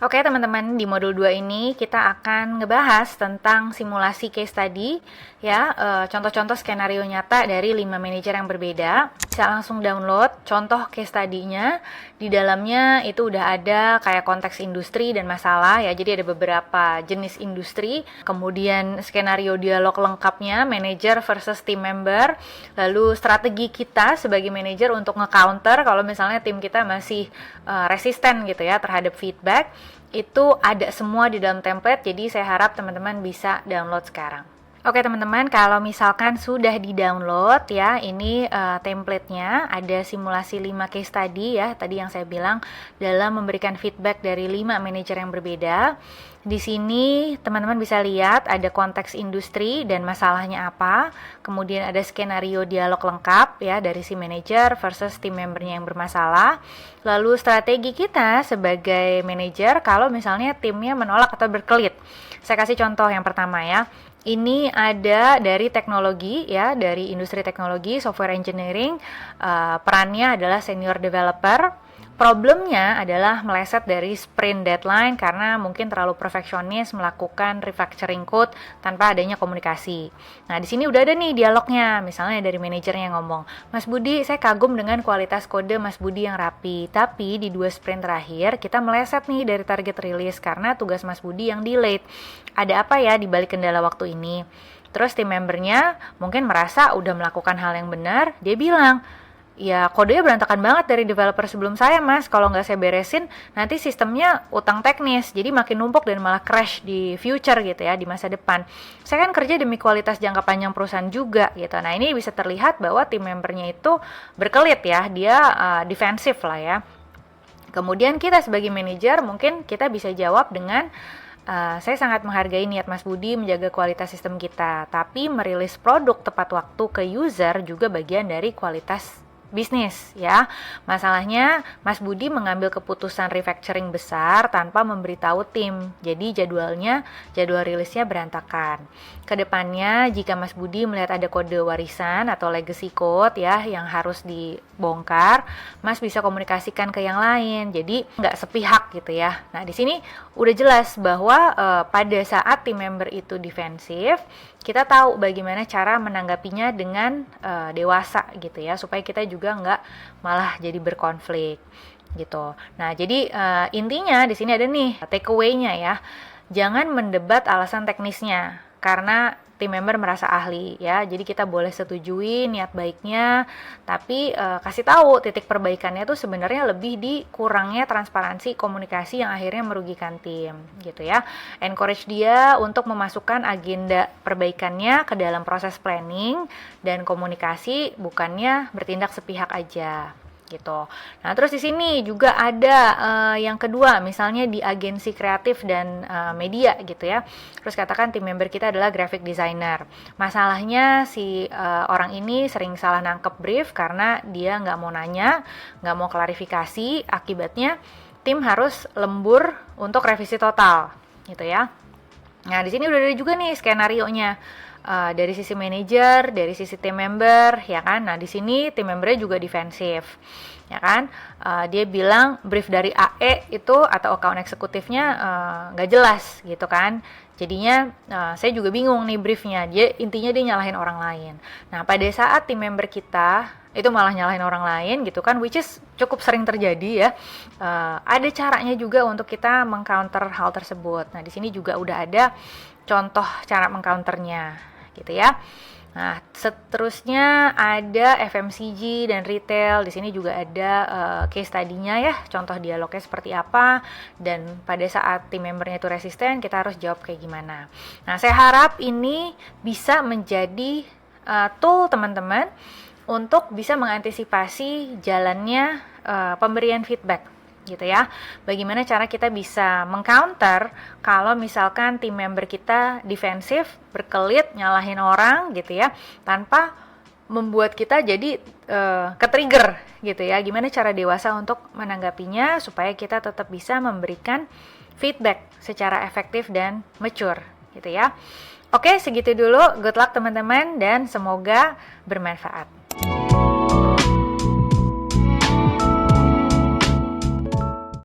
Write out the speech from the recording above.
Oke teman-teman, di modul 2 ini kita akan ngebahas tentang simulasi case study ya, contoh-contoh skenario nyata dari 5 manajer yang berbeda. Bisa langsung download contoh case study-nya. Di dalamnya itu udah ada kayak konteks industri dan masalah ya. Jadi ada beberapa jenis industri, kemudian skenario dialog lengkapnya manajer versus team member, lalu strategi kita sebagai manajer untuk nge-counter kalau misalnya tim kita masih resisten gitu ya terhadap feedback. Itu ada semua di dalam template, jadi saya harap teman-teman bisa download sekarang. Oke teman-teman, kalau misalkan sudah di-download ya, ini template-nya ada simulasi 5 case study ya, tadi yang saya bilang dalam memberikan feedback dari 5 manajer yang berbeda. Di sini teman-teman bisa lihat ada konteks industri dan masalahnya apa, kemudian ada skenario dialog lengkap ya dari si manajer versus tim membernya yang bermasalah. Lalu strategi kita sebagai manajer kalau misalnya timnya menolak atau berkelit. Saya kasih contoh yang pertama ya. Ini ada dari teknologi ya, dari industri teknologi, software engineering, perannya adalah senior developer. Problemnya adalah meleset dari sprint deadline karena mungkin terlalu perfeksionis melakukan refactoring code tanpa adanya komunikasi. Nah, di sini udah ada nih dialognya, misalnya dari manajernya yang ngomong, Mas Budi, saya kagum dengan kualitas kode Mas Budi yang rapi, tapi di 2 sprint terakhir kita meleset nih dari target rilis karena tugas Mas Budi yang delayed. Ada apa ya di balik kendala waktu ini? Terus tim membernya mungkin merasa udah melakukan hal yang benar, dia bilang, ya kodenya berantakan banget dari developer sebelum saya mas, kalau nggak saya beresin nanti sistemnya utang teknis, jadi makin numpuk dan malah crash di future gitu ya, di masa depan. Saya kan kerja demi kualitas jangka panjang perusahaan juga gitu. Nah ini bisa terlihat bahwa tim membernya itu berkelit ya, dia defensif lah ya. Kemudian kita sebagai manajer mungkin kita bisa jawab dengan saya sangat menghargai niat Mas Budi menjaga kualitas sistem kita, tapi merilis produk tepat waktu ke user juga bagian dari kualitas bisnis ya. Masalahnya Mas Budi mengambil keputusan refactoring besar tanpa memberitahu tim. Jadi jadwal rilisnya berantakan. Kedepannya jika Mas Budi melihat ada kode warisan atau legacy code ya yang harus dibongkar, Mas bisa komunikasikan ke yang lain. Jadi nggak sepihak gitu ya. Nah di sini udah jelas bahwa pada saat tim member itu defensif, kita tahu bagaimana cara menanggapinya dengan dewasa gitu ya, supaya kita juga nggak malah jadi berkonflik gitu. Nah jadi intinya di sini ada nih takeaway-nya ya, jangan mendebat alasan teknisnya karena tim member merasa ahli ya, jadi kita boleh setujui niat baiknya, tapi kasih tahu titik perbaikannya tuh sebenarnya lebih di kurangnya transparansi komunikasi yang akhirnya merugikan tim gitu ya. Encourage dia untuk memasukkan agenda perbaikannya ke dalam proses planning dan komunikasi, bukannya bertindak sepihak aja gitu. Nah, terus di sini juga ada yang kedua, misalnya di agensi kreatif dan media gitu ya. Terus katakan tim member kita adalah graphic designer. Masalahnya si orang ini sering salah nangkep brief karena dia nggak mau nanya, nggak mau klarifikasi, akibatnya tim harus lembur untuk revisi total gitu ya. Nah, di sini udah ada juga nih skenario-nya. Dari sisi manajer, dari sisi tim member, ya kan. Nah, di sini tim membernya juga defensif, ya kan. Dia bilang brief dari AE itu atau account eksekutifnya nggak jelas, gitu kan. Jadinya saya juga bingung nih briefnya. Intinya dia nyalahin orang lain. Nah, pada saat tim member kita itu malah nyalahin orang lain, gitu kan, which is cukup sering terjadi ya. Ada caranya juga untuk kita mengcounter hal tersebut. Nah, di sini juga udah ada contoh cara mengcounternya gitu ya. Nah, seterusnya ada FMCG dan retail. Di sini juga ada case study-nya ya, contoh dialognya seperti apa, dan pada saat tim membernya itu resisten, kita harus jawab kayak gimana. Nah, saya harap ini bisa menjadi tool teman-teman untuk bisa mengantisipasi jalannya pemberian feedback gitu ya. Bagaimana cara kita bisa mengcounter kalau misalkan tim member kita defensif, berkelit, nyalahin orang gitu ya, tanpa membuat kita jadi ke-trigger gitu ya. Gimana cara dewasa untuk menanggapinya supaya kita tetap bisa memberikan feedback secara efektif dan mature gitu ya. Oke, segitu dulu. Good luck teman-teman dan semoga bermanfaat.